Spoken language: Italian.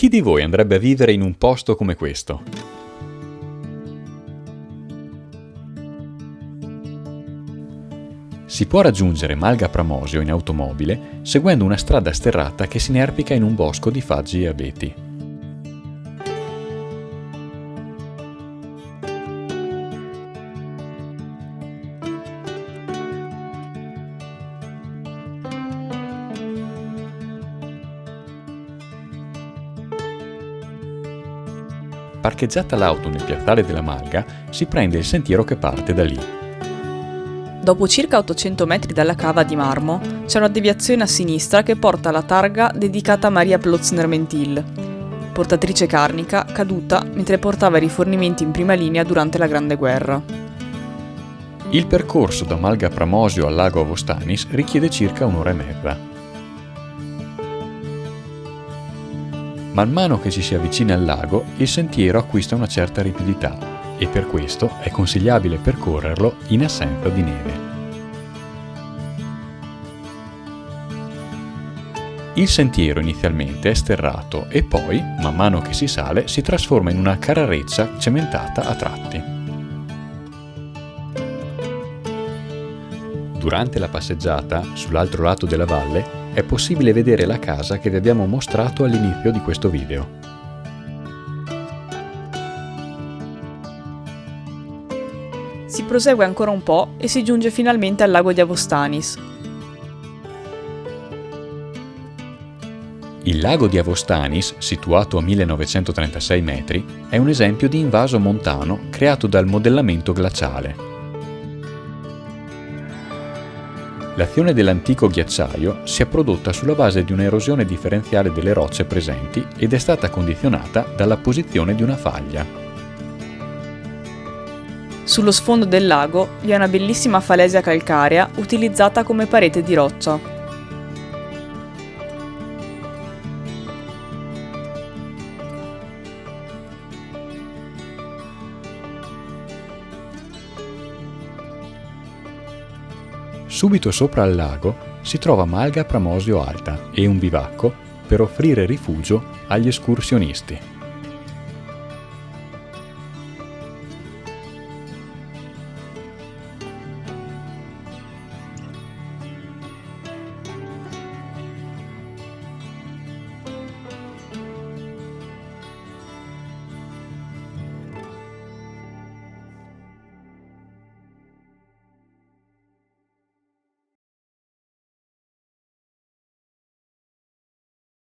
Chi di voi andrebbe a vivere in un posto come questo? Si può raggiungere Malga Pramosio in automobile seguendo una strada sterrata che si inerpica in un bosco di faggi e abeti. Parcheggiata l'auto nel piazzale della Malga, si prende il sentiero che parte da lì. Dopo circa 800 metri dalla cava di Marmo c'è una deviazione a sinistra che porta alla targa dedicata a Maria Plotzner-Mentil, portatrice carnica caduta mentre portava i rifornimenti in prima linea durante la Grande Guerra. Il percorso da Malga Pramosio al lago Avostanis richiede circa un'ora e mezza. Man mano che ci si avvicina al lago, il sentiero acquista una certa ripidità e per questo è consigliabile percorrerlo in assenza di neve. Il sentiero inizialmente è sterrato e poi, man mano che si sale, si trasforma in una carrareccia cementata a tratti. Durante la passeggiata, sull'altro lato della valle, è possibile vedere la casa che vi abbiamo mostrato all'inizio di questo video. Si prosegue ancora un po' e si giunge finalmente al lago di Avostanis. Il lago di Avostanis, situato a 1936 metri, è un esempio di invaso montano creato dal modellamento glaciale. L'azione dell'antico ghiacciaio si è prodotta sulla base di un'erosione differenziale delle rocce presenti ed è stata condizionata dalla posizione di una faglia. Sullo sfondo del lago vi è una bellissima falesia calcarea utilizzata come parete di roccia. Subito sopra al lago si trova Malga Pramosio Alta e un bivacco per offrire rifugio agli escursionisti.